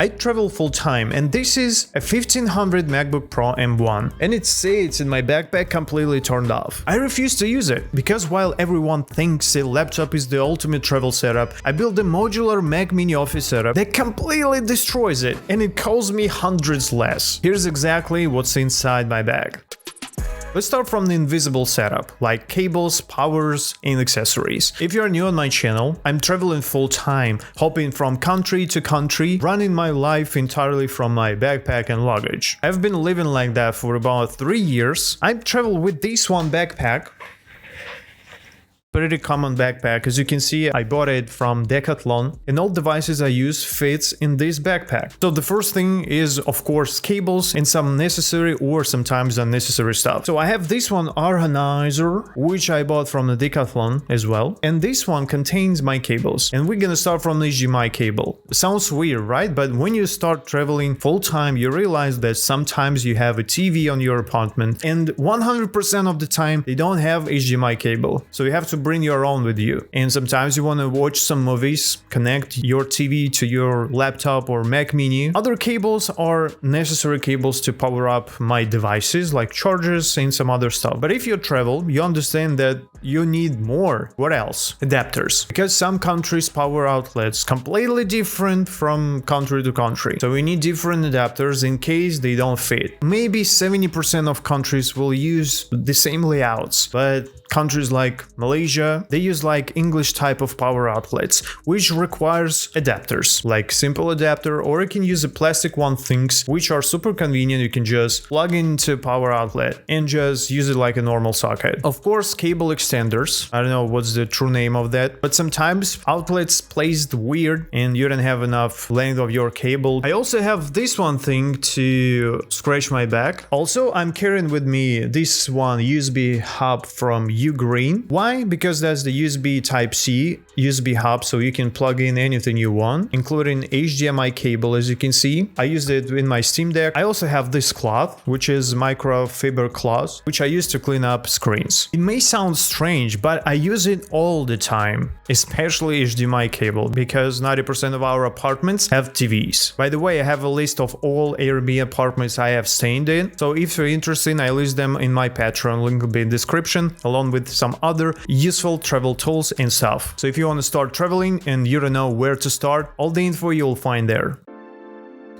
I travel full time, and this is a 1500 MacBook Pro M1, and it sits in my backpack completely turned off. I refuse to use it, because while everyone thinks a laptop is the ultimate travel setup, I built a modular Mac Mini office setup that completely destroys it, and it costs me hundreds less. Here's exactly what's inside my bag. Let's start from the invisible setup, like cables, powers, and accessories. If you're new on my channel, I'm traveling full time, hopping from country to country, running my life entirely from my backpack and luggage. I've been living like that for about 3 years. I travel with this one backpack. Pretty common backpack. As you can see, I bought it from Decathlon, and all devices I use fits in this backpack. So the first thing is, of course, cables and some necessary or sometimes unnecessary stuff. So I have this one organizer, which I bought from the Decathlon as well, and this one contains my cables. And we're gonna start from the HDMI cable. Sounds weird, right? But when you start traveling full time, you realize that sometimes you have a TV on your apartment, and 100% of the time they don't have HDMI cable. So you have to bring your own with you. And sometimes you want to watch some movies, connect your TV to your laptop or Mac Mini. Other cables are necessary cables to power up my devices, like chargers and some other stuff. But if you travel, you understand that you need more. What else? Adapters. Because some countries' power outlets completely different from country to country. So we need different adapters in case they don't fit. Maybe 70% of countries will use the same layouts, but countries like Malaysia, they use like English type of power outlets, which requires adapters, like simple adapter, or you can use a plastic one things, which are super convenient. You can just plug into a power outlet and just use it like a normal socket. Of course, cable extenders. I don't know what's the true name of that, but sometimes outlets placed weird and you don't have enough length of your cable. I also have this one thing to scratch my back. Also, I'm carrying with me this one USB hub from Ugreen. Why? Because that's the USB Type-C USB hub, so you can plug in anything you want, including HDMI cable. As you can see, I used it in my Steam Deck. I also have this cloth, which is microfiber cloth, which I use to clean up screens. It may sound strange, but I use it all the time, especially HDMI cable, because 90% of our apartments have TVs. By the way, I have a list of all Airbnb apartments I have stayed in, so if you're interested, I list them in my Patreon, link will be in the description, along with some other useful travel tools and stuff. So if you want to start traveling and you don't know where to start, all the info you'll find there.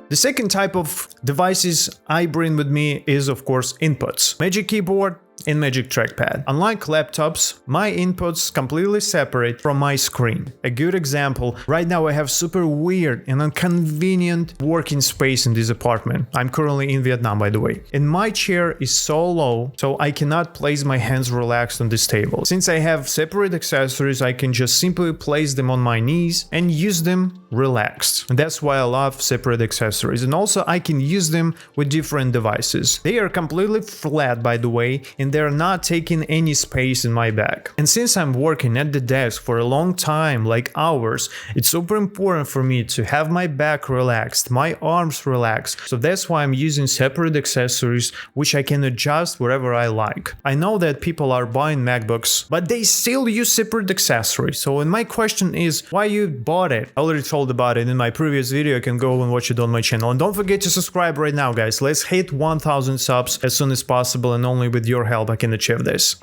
The second type of devices I bring with me is, of course, inputs. Magic Keyboard and Magic Trackpad. Unlike laptops, my inputs completely separate from my screen. A good example, right now I have super weird and inconvenient working space in this apartment. I'm currently in Vietnam, by the way. And my chair is so low, so I cannot place my hands relaxed on this table. Since I have separate accessories, I can just simply place them on my knees and use them relaxed. And that's why I love separate accessories. And also I can use them with different devices. They are completely flat, by the way, and they're not taking any space in my bag. And since I'm working at the desk for a long time, like hours, it's super important for me to have my back relaxed, my arms relaxed. So that's why I'm using separate accessories, which I can adjust wherever I like. I know that people are buying MacBooks, but they still use separate accessories. So and my question is, why you bought it? I already told about it in my previous video. You can go and watch it on my channel. And don't forget to subscribe right now, guys. Let's hit 1000 subs as soon as possible, and only with your help I can achieve this.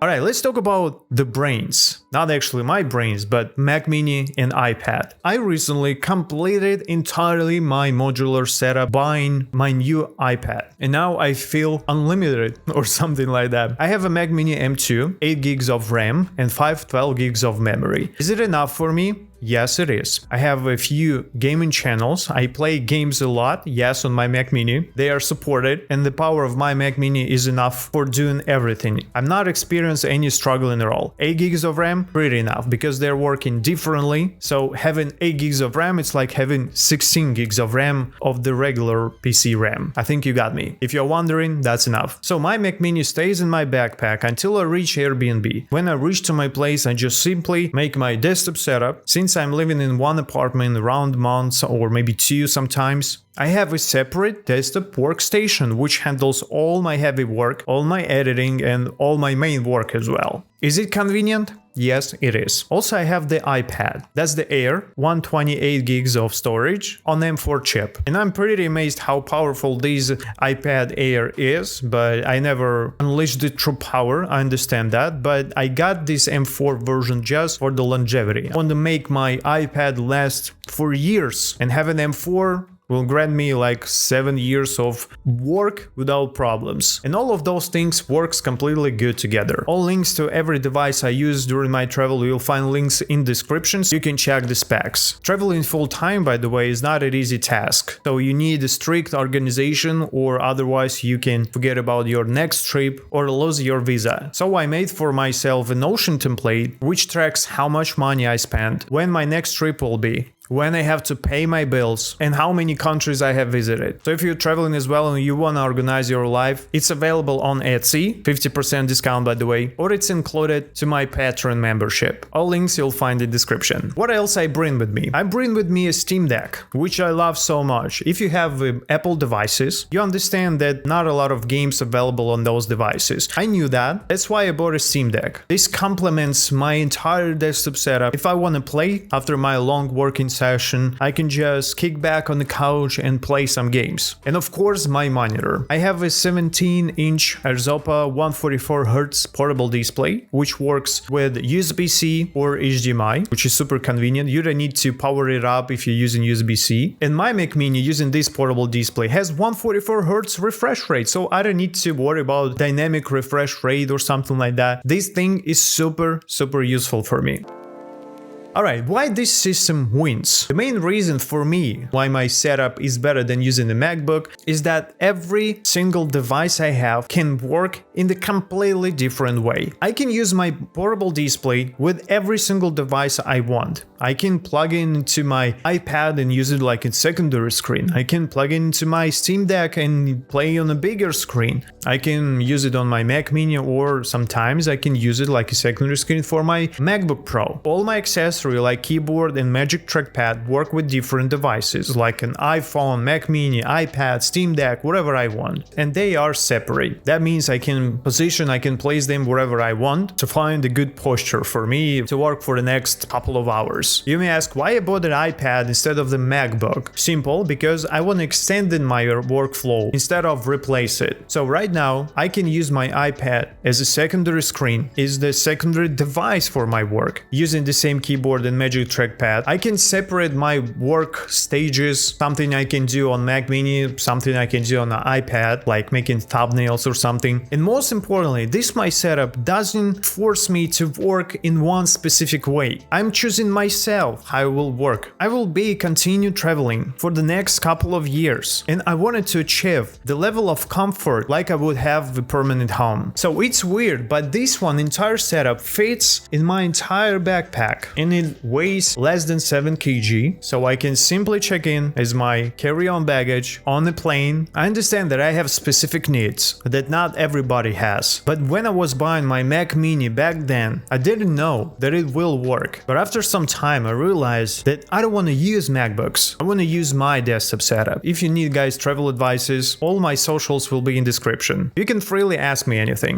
Alright, let's talk about the brains. Not actually my brains, but Mac Mini and iPad. I recently completed entirely my modular setup buying my new iPad. And now I feel unlimited or something like that. I have a Mac Mini M2, 8 gigs of RAM and 512 gigs of memory. Is it enough for me? Yes, it is. I have a few gaming channels. I play games a lot, yes, on my Mac Mini. They are supported, and the power of my Mac Mini is enough for doing everything. I'm not experiencing any struggling at all. 8 gigs of RAM, pretty enough, because they're working differently. So having 8 gigs of RAM, it's like having 16 gigs of RAM of the regular PC RAM. I think you got me. If you're wondering, that's enough. So my Mac Mini stays in my backpack until I reach Airbnb. When I reach to my place, I just simply make my desktop setup. Since I'm living in one apartment around months or maybe 2 sometimes, I have a separate desktop workstation which handles all my heavy work, all my editing, and all my main work as well. Is it convenient? Yes, it is. Also, I have the iPad. That's the Air, 128 gigs of storage on M4 chip. And I'm pretty amazed how powerful this iPad Air is, but I never unleashed the true power, I understand that, but I got this M4 version just for the longevity. I want to make my iPad last for years, and have an M4 will grant me like 7 years of work without problems. And all of those things works completely good together. All links to every device I use during my travel, you'll find links in descriptions. You can check the specs. Traveling full time, by the way, is not an easy task. So you need a strict organization, or otherwise you can forget about your next trip or lose your visa. So I made for myself a Notion template which tracks how much money I spent, when my next trip will be, when I have to pay my bills, and how many countries I have visited. So if you're traveling as well and you want to organize your life, it's available on Etsy, 50% discount by the way, or it's included to my Patreon membership. All links you'll find in the description. What else I bring with me? I bring with me a Steam Deck, which I love so much. If you have Apple devices, you understand that not a lot of games available on those devices. I knew that. That's why I bought a Steam Deck. This complements my entire desktop setup. If I want to play after my long working session, I can just kick back on the couch and play some games. And of course, my monitor. I have a 17-inch Erzopa 144Hz portable display, which works with USB-C or HDMI, which is super convenient. You don't need to power it up if you're using USB-C. And my Mac Mini using this portable display has 144Hz refresh rate, so I don't need to worry about dynamic refresh rate or something like that. This thing is super useful for me. Alright, why this system wins? The main reason for me why my setup is better than using the MacBook is that every single device I have can work in a completely different way. I can use my portable display with every single device I want. I can plug it into my iPad and use it like a secondary screen. I can plug it into my Steam Deck and play on a bigger screen. I can use it on my Mac Mini, or sometimes I can use it like a secondary screen for my MacBook Pro. All my accessories like keyboard and Magic Trackpad work with different devices like an iPhone, Mac Mini, iPad, Steam Deck, whatever I want. And they are separate. That means I can place them wherever I want to find a good posture for me to work for the next couple of hours. You may ask why I bought an iPad instead of the MacBook. Simple, because I want to extend in my workflow instead of replace it. So right now I can use my iPad as a secondary screen, is the secondary device for my work, using the same keyboard and Magic Trackpad. I can separate my work stages, something I can do on Mac Mini, something I can do on an iPad, like making thumbnails or something. And most importantly, this my setup doesn't force me to work in one specific way. I'm choosing myself how I will work. I will be continue traveling for the next couple of years, and I wanted to achieve the level of comfort like I would have a permanent home. So it's weird, but this one entire setup fits in my entire backpack, and it weighs less than 7 kg, so I can simply check in as my carry-on baggage on the plane. I understand that I have specific needs that not everybody has, but when I was buying my Mac Mini back then, I didn't know that it will work. But after some time I realized that I don't want to use MacBooks. I want to use my desktop setup. If you need guys travel advices, all my socials will be in description. You can freely ask me anything.